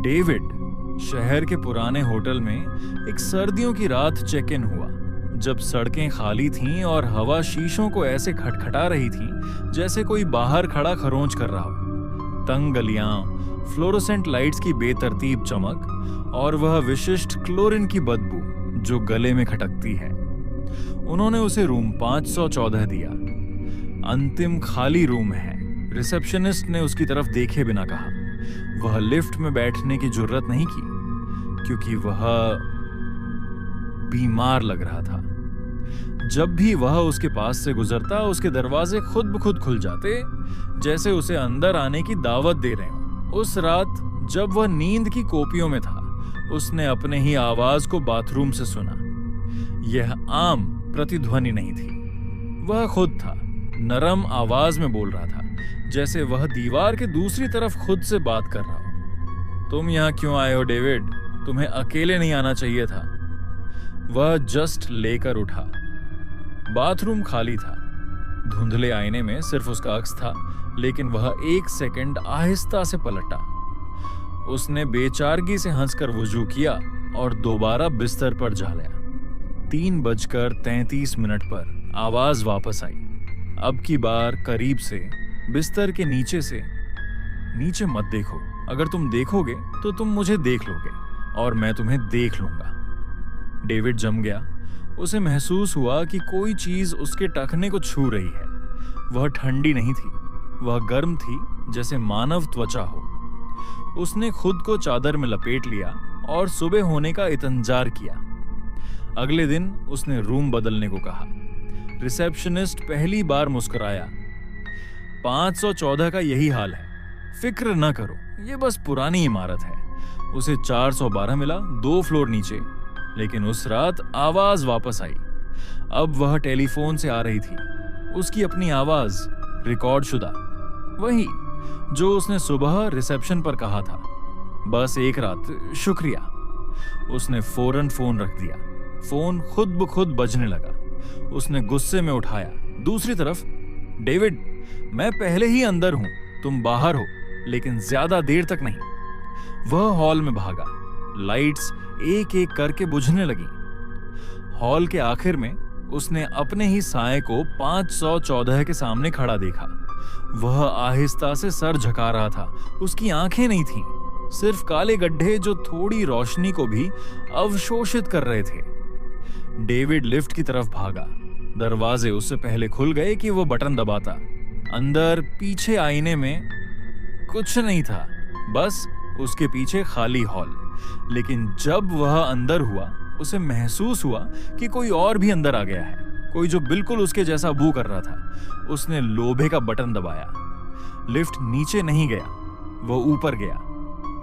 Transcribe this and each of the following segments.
David शहर के पुराने होटल में एक सर्दियों की रात चेक इन हुआ, जब सड़कें खाली थीं और हवा शीशों को ऐसे खटखटा रही थी जैसे कोई बाहर खड़ा खरोंच कर रहा हो। तंग गलियां, फ्लोरोसेंट लाइट्स की बेतरतीब चमक और वह विशिष्ट क्लोरीन की बदबू जो गले में खटकती है। उन्होंने उसे रूम 514 दिया। अंतिम खाली रूम है, रिसेप्शनिस्ट ने उसकी तरफ देखे बिना कहा। वह लिफ्ट में बैठने की जुर्रत नहीं की क्योंकि वह बीमार लग रहा था। जब भी वह उसके पास से गुजरता, उसके दरवाजे खुद ब खुद खुल जाते, जैसे उसे अंदर आने की दावत दे रहे हों। उस रात जब वह नींद की कोपियों में था, उसने अपने ही आवाज को बाथरूम से सुना। यह आम प्रतिध्वनि नहीं थी, वह खुद था, नरम आवाज में बोल रहा था, जैसे वह दीवार के दूसरी तरफ खुद से बात कर रहा हो। तुम यहां क्यों आए हो डेविड? तुम्हें अकेले नहीं आना चाहिए था। वह जस्ट लेकर उठा। बाथरूम खाली था। धुंधले आईने में सिर्फ उसका अक्स था, लेकिन वह 1 सेकंड आहिस्ता से पलटा। उसने बेचारगी से हंसकर वुजू किया और दोबारा बिस्तर पर जा लिया। 3:33 पर आवाज वापस आई। अब की बार करीब से, बिस्तर के नीचे से। नीचे मत देखो, अगर तुम देखोगे तो तुम मुझे देख लोगे और मैं तुम्हें देख लूंगा। डेविड जम गया। उसे महसूस हुआ कि कोई चीज उसके टखने को छू रही है। वह ठंडी नहीं थी, वह गर्म थी, जैसे मानव त्वचा हो। उसने खुद को चादर में लपेट लिया और सुबह होने का इंतजार किया। अगले दिन उसने रूम बदलने को कहा। रिसेप्शनिस्ट पहली बार मुस्कुराया। 514 का यही हाल है, फिक्र न करो, ये बस पुरानी इमारत है। उसे 412 मिला, 2 फ्लोर नीचे। लेकिन उस रात आवाज वापस आई। अब वह टेलीफोन से आ रही थी, उसकी अपनी आवाज, रिकॉर्ड शुदा, वही जो उसने सुबह रिसेप्शन पर कहा था। बस एक रात, शुक्रिया। उसने फौरन फोन रख दिया। फोन खुद ब खुद बजने लगा। उसने गुस्से में उठाया। दूसरी तरफ, डेविड, मैं पहले ही अंदर हूं, तुम बाहर हो, लेकिन ज्यादा देर तक नहीं। वह हॉल में भागा। लाइट्स एक एक करके बुझने लगी। हॉल के आखिर में उसने अपने ही साए को 514 के सामने खड़ा देखा। वह आहिस्ता से सर झुका रहा था। उसकी आंखें नहीं थीं, सिर्फ काले गड्ढे जो थोड़ी रोशनी को भी अवशोषित कर रहे थे। डेविड लिफ्ट की तरफ भागा। दरवाजे उससे पहले खुल गए कि वो बटन दबाता। अंदर पीछे आईने में कुछ नहीं था, बस उसके पीछे खाली हॉल। लेकिन जब वह अंदर हुआ, उसे महसूस हुआ कि कोई और भी अंदर आ गया है, कोई जो बिल्कुल उसके जैसा बू कर रहा था। उसने लोभे का बटन दबाया। लिफ्ट नीचे नहीं गया, वह ऊपर गया,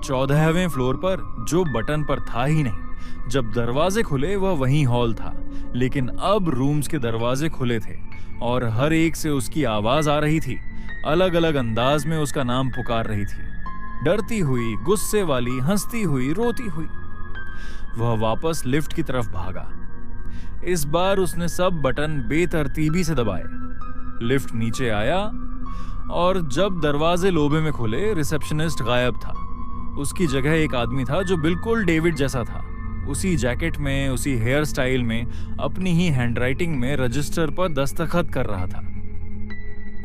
14वें फ्लोर पर, जो बटन पर था ही नहीं। जब दरवाजे खुले, वह वही हॉल था, लेकिन अब रूम्स के दरवाजे खुले थे और हर एक से उसकी आवाज आ रही थी। अलग अलग अंदाज में उसका नाम पुकार रही थी, डरती हुई, गुस्से वाली, हंसती हुई, रोती हुई। वह वापस लिफ्ट की तरफ भागा। इस बार उसने सब बटन बेतरतीबी से दबाए। लिफ्ट नीचे आया और जब दरवाजे लोबे में खुले, रिसेप्शनिस्ट गायब था। उसकी जगह एक आदमी था जो बिल्कुल डेविड जैसा था, उसी जैकेट में, उसी हेयर स्टाइल में, अपनी ही हैंडराइटिंग में रजिस्टर पर दस्तखत कर रहा था।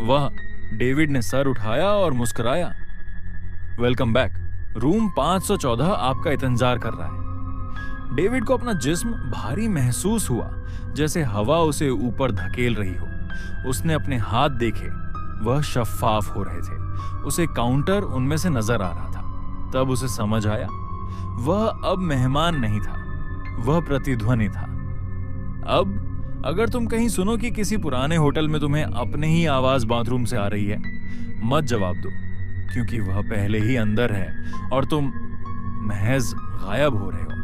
वह डेविड ने सर उठाया और मुस्कुराया। वेलकम बैक, रूम 514 आपका इंतजार कर रहा है। डेविड को अपना जिस्म भारी महसूस हुआ, जैसे हवा उसे ऊपर धकेल रही हो। उसने अपने हाथ देखे, वह शफ्फाफ हो रहे थे। उसे काउंटर उनमें से नजर आ रहा था। तब उसे समझ आया, वह अब मेहमान नहीं था, वह प्रतिध्वनि था। अब अगर तुम कहीं सुनो कि किसी पुराने होटल में तुम्हें अपने ही आवाज बाथरूम से आ रही है, मत जवाब दो, क्योंकि वह पहले ही अंदर है और तुम महज गायब हो रहे हो।